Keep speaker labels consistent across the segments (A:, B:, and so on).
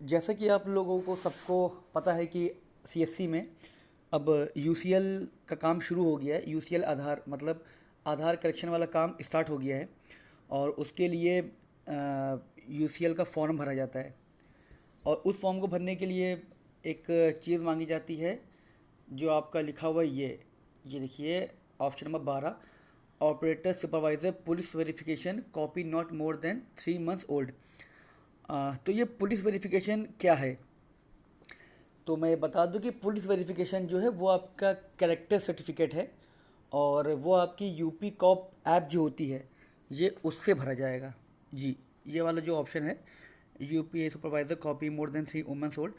A: जैसा कि आप लोगों को सबको पता है कि सीएससी में अब यूसीएल का काम शुरू हो गया है। यूसीएल आधार मतलब आधार करेक्शन वाला काम स्टार्ट हो गया है और उसके लिए यूसीएल का फॉर्म भरा जाता है। और उस फॉर्म को भरने के लिए एक चीज़ मांगी जाती है जो आपका लिखा हुआ है ये देखिए, option number 12, operator supervisor police verification copy not more than 3 months old. तो ये पुलिस वेरिफिकेशन क्या है? तो मैं बता दूं कि पुलिस वेरिफिकेशन जो है वो आपका कैरेक्टर सर्टिफिकेट है और वो आपकी यूपी कॉप ऐप जो होती है ये उससे भरा जाएगा। जी, ये वाला जो ऑप्शन है, UP supervisor copy more than 3 months old,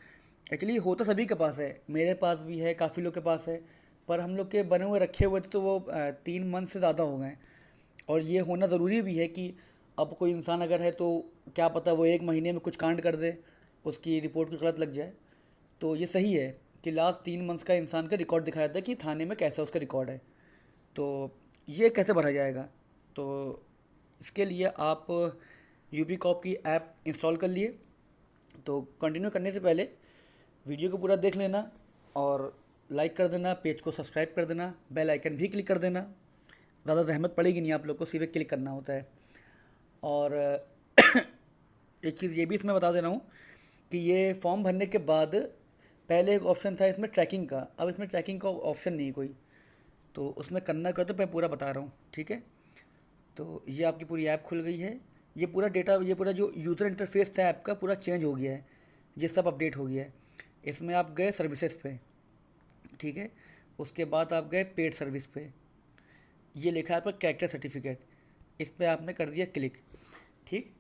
A: actually होता सभी के पास है, मेरे पास भी है, काफ़ी लोग के पास है। पर हम लोग के बने हुए रखे हुए थे तो वो 3 मंथ से ज़्यादा हो गए हैं। और ये होना ज़रूरी भी है कि अब कोई इंसान अगर है तो क्या पता वो 1 महीने में कुछ कांड कर दे, उसकी रिपोर्ट कुछ गलत लग जाए। तो ये सही है कि लास्ट 3 मंथ्स का इंसान का रिकॉर्ड दिखाया था कि थाने में कैसा उसका रिकॉर्ड है। तो ये कैसे भरा जाएगा? तो इसके लिए आप यूपी कॉप की ऐप इंस्टॉल कर लिए। तो कंटिन्यू करने से पहले वीडियो को पूरा देख लेना और लाइक कर देना, पेज को सब्सक्राइब कर देना, बेल आइकन भी क्लिक कर देना। ज़्यादा जहमत पड़ेगी नहीं, आप लोग को सिर्फ क्लिक करना होता है। और एक चीज़ ये भी इसमें बता दे रहा हूँ कि ये फॉर्म भरने के बाद पहले एक ऑप्शन था इसमें ट्रैकिंग का, अब इसमें ट्रैकिंग का ऑप्शन नहीं कोई। तो उसमें करना क्या, तो मैं पूरा बता रहा हूँ, ठीक है? तो ये आपकी पूरी ऐप खुल गई है। ये पूरा डेटा, ये पूरा जो यूज़र इंटरफेस था ऐप का पूरा चेंज हो गया है, ये सब अपडेट हो गया है। इसमें आप गए सर्विसेज पे, ठीक है? उसके बाद आप गए पेड सर्विस पे, ये लिखा है आपका कैरेक्टर सर्टिफिकेट, इस पर आपने कर दिया क्लिक, ठीक।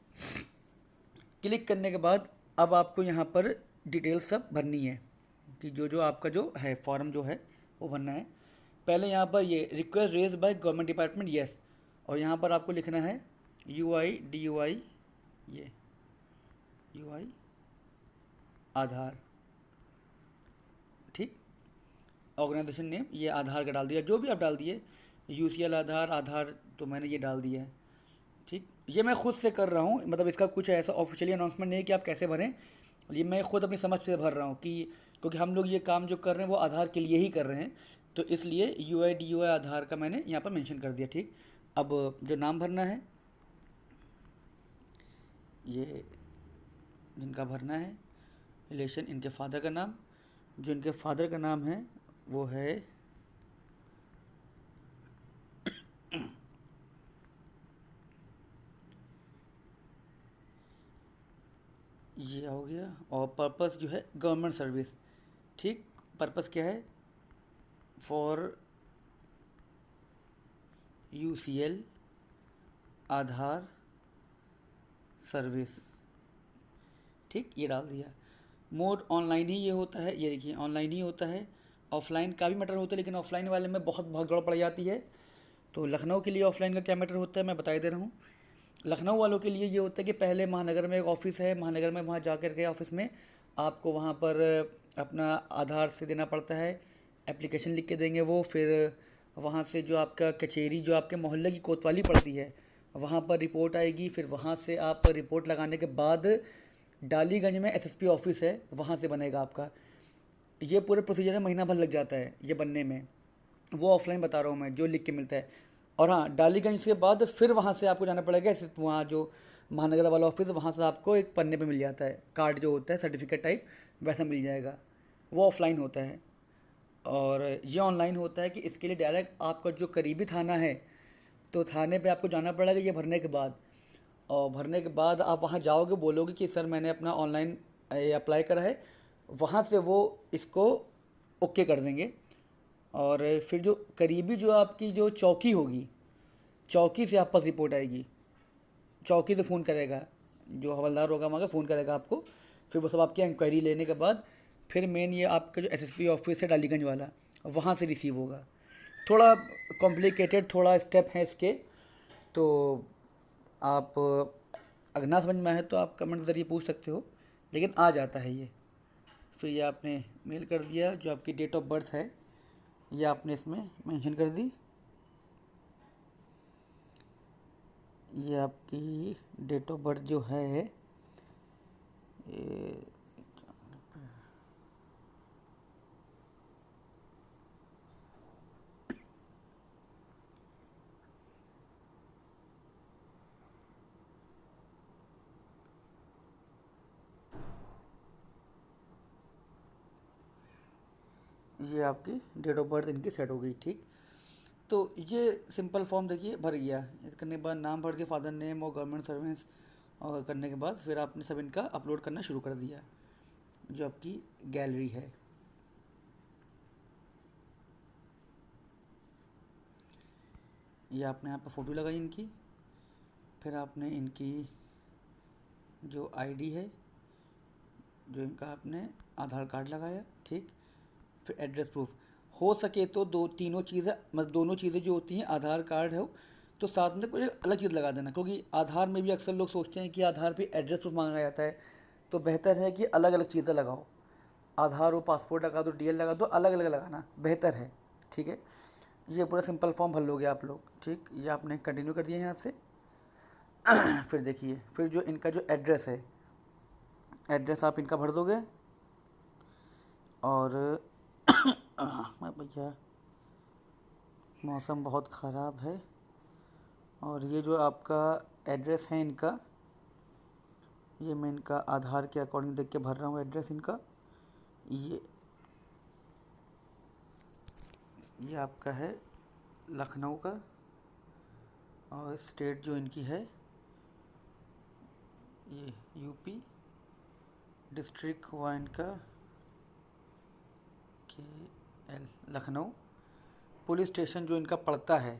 A: क्लिक करने के बाद अब आपको यहाँ पर डिटेल्स सब भरनी है कि जो जो आपका जो है फॉर्म जो है वो भरना है। पहले यहाँ पर ये request raise by government department, yes. और यहाँ पर आपको लिखना है UIDUI, ये UI आधार, ठीक। ऑर्गेनाइजेशन नेम ये आधार का डाल दिया, जो भी आप डाल दिए, यूसीएल आधार, आधार तो मैंने ये डाल दिया है, ठीक। ये मैं खुद से कर रहा हूँ, मतलब इसका कुछ ऐसा ऑफिशियली अनाउंसमेंट नहीं है कि आप कैसे भरें। ये मैं खुद अपनी समझ से भर रहा हूँ कि क्योंकि हम लोग ये काम जो कर रहे हैं वो आधार के लिए ही कर रहे हैं, तो इसलिए UIDUI आधार का मैंने यहाँ पर मेंशन कर दिया, ठीक। अब जो नाम भरना है, ये जिनका भरना है रिलेशन, इनके फादर का नाम, जो इनके फादर का नाम है वो है, ये हो गया। और पर्पस जो है गवर्नमेंट सर्विस, ठीक। पर्पस क्या है? फॉर UCL आधार सर्विस, ठीक, ये डाल दिया। मोड ऑनलाइन ही ये होता है, ये देखिए ऑनलाइन ही होता है। ऑफलाइन का भी मैटर होता है लेकिन ऑफलाइन वाले में बहुत बहुत गड़बड़ पड़ जाती है। तो लखनऊ के लिए ऑफलाइन का क्या मैटर होता है मैं बता दे रहा हूँ। लखनऊ वालों के लिए ये होता है कि पहले महानगर में एक ऑफ़िस है, महानगर में वहाँ जा कर के ऑफ़िस में आपको वहाँ पर अपना आधार से देना पड़ता है, एप्लीकेशन लिख के देंगे वो। फिर वहाँ से जो आपका कचहरी जो आपके मोहल्ले की कोतवाली पड़ती है वहाँ पर रिपोर्ट आएगी। फिर वहाँ से आप रिपोर्ट लगाने के बाद डालीगंज में SSP ऑफिस है, वहाँ से बनेगा आपका। ये पूरे प्रोसीजर में महीना भर लग जाता है ये बनने में। वो ऑफलाइन बता रहा हूँ मैं, जो लिख के मिलता है। और हाँ, डालीगंज के बाद फिर वहाँ से आपको जाना पड़ेगा वहाँ जो महानगर वाला ऑफिस है, वहाँ से आपको एक पन्ने पे मिल जाता है कार्ड जो होता है सर्टिफिकेट टाइप, वैसा मिल जाएगा। वो ऑफलाइन होता है। और ये ऑनलाइन होता है कि इसके लिए डायरेक्ट आपका जो करीबी थाना है तो थाने पे आपको जाना पड़ेगा ये भरने के बाद। और भरने के बाद आप वहाँ जाओगे, बोलोगे कि सर मैंने अपना ऑनलाइन अप्लाई करा है, वहाँ से वो इसको ओके कर देंगे। और फिर जो करीबी जो आपकी जो चौकी होगी, चौकी से आप पास रिपोर्ट आएगी, चौकी से फ़ोन करेगा, जो हवलदार होगा वहाँ का फ़ोन करेगा आपको। फिर वो सब आपकी इंक्वायरी लेने के बाद फिर मेन ये आपका जो SSP ऑफिस है डालीगंज वाला, वहाँ से रिसीव होगा। थोड़ा कॉम्प्लिकेटेड थोड़ा स्टेप है इसके। तो आप अगर ना समझ में आए तो आप कमेंट के ज़रिए पूछ सकते हो, लेकिन आ जाता है ये। फिर ये आपने मेल कर दिया, जो आपकी डेट ऑफ बर्थ है ये आपने इसमें मेंशन कर दी। ये आपकी डेट ऑफ बर्थ जो है ये आपकी डेट ऑफ बर्थ इनकी सेट हो गई, ठीक। तो ये सिंपल फॉर्म देखिए भर गया। इस करने के बाद नाम भर दिया, फादर नेम और गवर्नमेंट सर्विस, और करने के बाद फिर आपने सब इनका अपलोड करना शुरू कर दिया, जो आपकी गैलरी है। ये आपने यहाँ पर फ़ोटो लगाई इनकी, फिर आपने इनकी जो आईडी है, जो इनका आपने आधार कार्ड लगाया, ठीक। फिर एड्रेस प्रूफ, हो सके तो दो तीनों चीज़ें, मतलब दोनों चीज़ें जो होती हैं, आधार कार्ड हो तो साथ में कोई अलग चीज़ लगा देना, क्योंकि आधार में भी अक्सर लोग सोचते हैं कि आधार पे एड्रेस प्रूफ मांगा जाता है, तो बेहतर है कि अलग अलग चीज़ें लगाओ। आधार हो, पासपोर्ट लगा दो, डीएल लगा दो, अलग अलग लगाना बेहतर है, ठीक है। ये पूरा सिंपल फॉर्म भर लोगे आप लोग, ठीक। ये आपने कंटिन्यू कर दिया यहाँ से। फिर देखिए, फिर जो इनका जो एड्रेस है, एड्रेस आप इनका भर दोगे। और भैया मौसम बहुत ख़राब है, और ये जो आपका एड्रेस है इनका, ये मैं इनका आधार के अकॉर्डिंग देख के भर रहा हूँ एड्रेस इनका। ये आपका है लखनऊ का, और स्टेट जो इनकी है ये यूपी, डिस्ट्रिक्ट हुआ इनका KL लखनऊ। पुलिस स्टेशन जो इनका पड़ता है,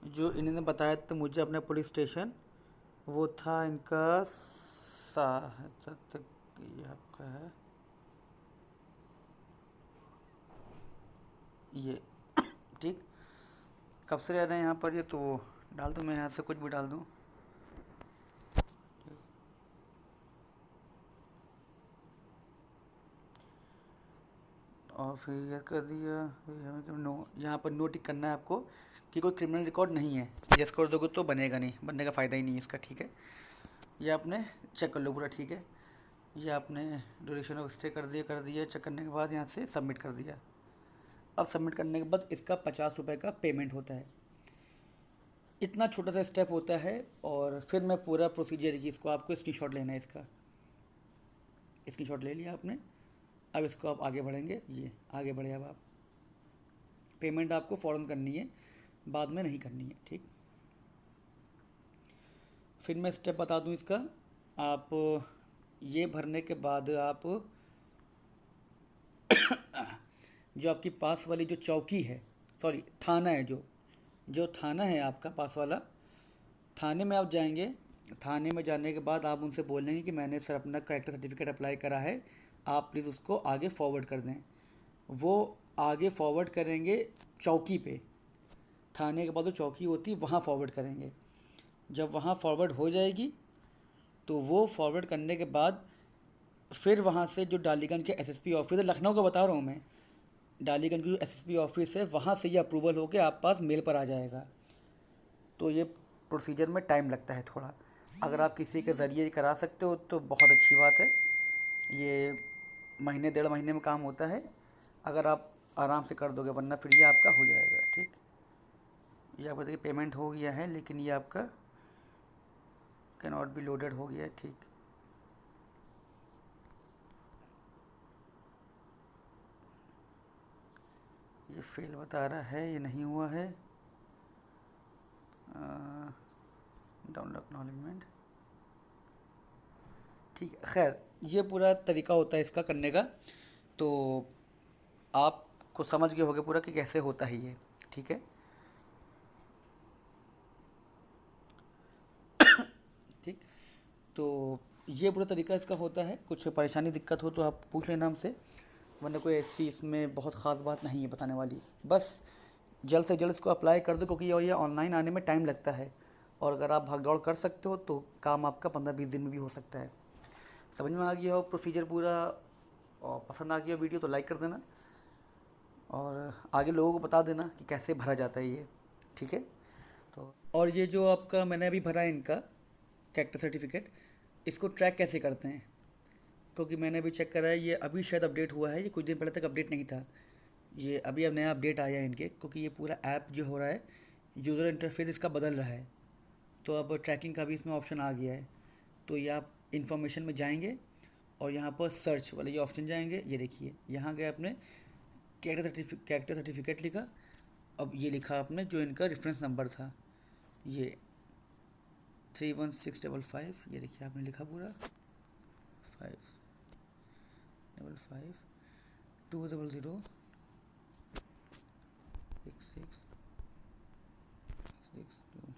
A: जो इन्होंने बताया तो मुझे अपना पुलिस स्टेशन, वो था इनका तक, ये आपका है ये, ठीक। कब से रह रहे हैं यहाँ पर, ये तो डाल दूँ मैं यहाँ से, कुछ भी डाल दूँ। और फिर ये कर दिया, नो, यहाँ पर नो टिक करना है आपको कि कोई क्रिमिनल रिकॉर्ड नहीं है। यस कर दोगे तो बनेगा नहीं, बनने का फ़ायदा ही नहीं है इसका, ठीक है। ये आपने चेक कर लो पूरा, ठीक है। ये आपने ड्यूरेशन ऑफ स्टे कर दिया। चेक करने के बाद यहाँ से सबमिट कर दिया। अब सबमिट करने के बाद इसका 50 रुपये का पेमेंट होता है। इतना छोटा सा स्टेप होता है, और फिर मैं पूरा प्रोसीजर की, इसको आपको स्क्रीनशॉट लेना है, इसका स्क्रीनशॉट ले लिया आपने। अब इसको आप आगे बढ़ेंगे, ये आगे बढ़े। अब आप पेमेंट आपको फ़ौरन करनी है, बाद में नहीं करनी है, ठीक। फिर मैं स्टेप बता दूं इसका। आप ये भरने के बाद आप जो आपकी पास वाली जो चौकी है, सॉरी थाना है, जो जो थाना है आपका पास वाला, थाने में आप जाएंगे। थाने में जाने के बाद आप उनसे बोलेंगे कि मैंने सर अपना करेक्टर सर्टिफिकेट अप्लाई करा है, आप प्लीज़ उसको आगे फॉरवर्ड कर दें। वो आगे फॉरवर्ड करेंगे चौकी पे, थाने के बाद जो चौकी होती है वहाँ फॉरवर्ड करेंगे। जब वहाँ फॉरवर्ड हो जाएगी, तो वो फॉरवर्ड करने के बाद फिर वहाँ से जो डालीगंज के एसएसपी ऑफिस है, लखनऊ का बता रहा हूँ मैं, डालीगंज की जो एसएसपी ऑफिस है, वहाँ से ये अप्रूवल होकर आप पास मेल पर आ जाएगा। तो ये प्रोसीजर में टाइम लगता है थोड़ा। अगर आप किसी के ज़रिए करा सकते हो तो बहुत अच्छी बात है। ये महीने 1.5 महीने में काम होता है, अगर आप आराम से कर दोगे, वरना फिर ये आपका हो जाएगा, ठीक। ये आपका देखिए पेमेंट हो गया है, लेकिन ये आपका कैन नॉट बी लोडेड हो गया है, ठीक। ये फेल बता रहा है, ये नहीं हुआ है। डाउनलोड एक्नॉलेजमेंट, ठीक है। खैर, ये पूरा तरीका होता है इसका करने का, तो आपको समझ गए होगे पूरा कि कैसे होता है ये, ठीक है, ठीक। तो ये पूरा तरीका इसका होता है। कुछ परेशानी दिक्कत हो तो आप पूछ लेना हमसे, वरना कोई ऐसी इसमें बहुत ख़ास बात नहीं है बताने वाली। बस जल्द से जल्द इसको अप्लाई कर दो, क्योंकि ये ऑनलाइन आने में टाइम लगता है, और अगर आप भाग दौड़ कर सकते हो तो काम आपका 15-20 दिन में भी हो सकता है। समझ में आ गया हो प्रोसीजर पूरा, और पसंद आ गया वीडियो तो लाइक कर देना, और आगे लोगों को बता देना कि कैसे भरा जाता है ये, ठीक है। तो और ये जो आपका मैंने अभी भरा है इनका कैरेक्टर सर्टिफिकेट, इसको ट्रैक कैसे करते हैं, क्योंकि मैंने अभी चेक करा है, ये अभी शायद अपडेट हुआ है, ये कुछ दिन पहले तक अपडेट नहीं था। ये अभी अब नया अपडेट आया है इनके, क्योंकि ये पूरा ऐप जो हो रहा है, यूज़र इंटरफेस इसका बदल रहा है, तो अब ट्रैकिंग का भी इसमें ऑप्शन आ गया है। तो ये आप इन्फॉर्मेशन में जाएंगे, और यहाँ पर सर्च वाले ये ऑप्शन जाएंगे, ये देखिए यहाँ गए अपने कैरेक्टर सर्टिफिकेट लिखा। अब ये लिखा आपने जो इनका रेफरेंस नंबर था, ये 31655, ये देखिए आपने लिखा पूरा 555 200 66 62,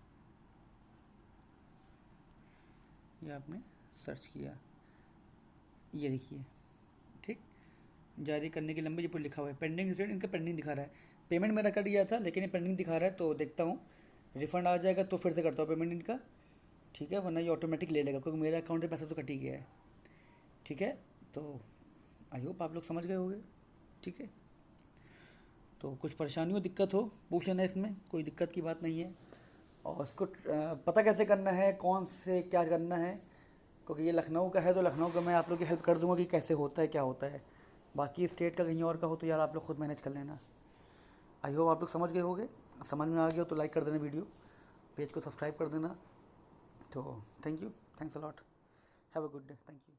A: ये आपने सर्च किया, ये देखिए ठीक। जारी करने की लंबी, ये पर लिखा हुआ है पेंडिंग स्टेट, इनका पेंडिंग दिखा रहा है। पेमेंट मेरा कट गया था लेकिन ये पेंडिंग दिखा रहा है, तो देखता हूँ रिफ़ंड आ जाएगा तो फिर से करता हूँ पेमेंट इनका, ठीक है, वरना ये ऑटोमेटिक ले लेगा क्योंकि मेरे अकाउंट से पैसा तो कट ही गया है, ठीक है। तो आई होप आप लोग समझ गए होंगे, ठीक है। तो कुछ परेशानी हो, दिक्कत हो, पूछ लेना, इसमें कोई दिक्कत की बात नहीं है। और इसको पता कैसे करना है, कौन से क्या करना है, क्योंकि ये लखनऊ का है तो लखनऊ का मैं आप लोग की हेल्प कर दूंगा कि कैसे होता है क्या होता है। बाकी स्टेट का कहीं और का हो तो यार आप लोग खुद मैनेज कर लेना। आई होप आप लोग समझ गए होंगे, समझ में आ गया हो तो लाइक कर देना वीडियो, पेज को सब्सक्राइब कर देना। तो thank you, thanks a lot, have a good day, thank you.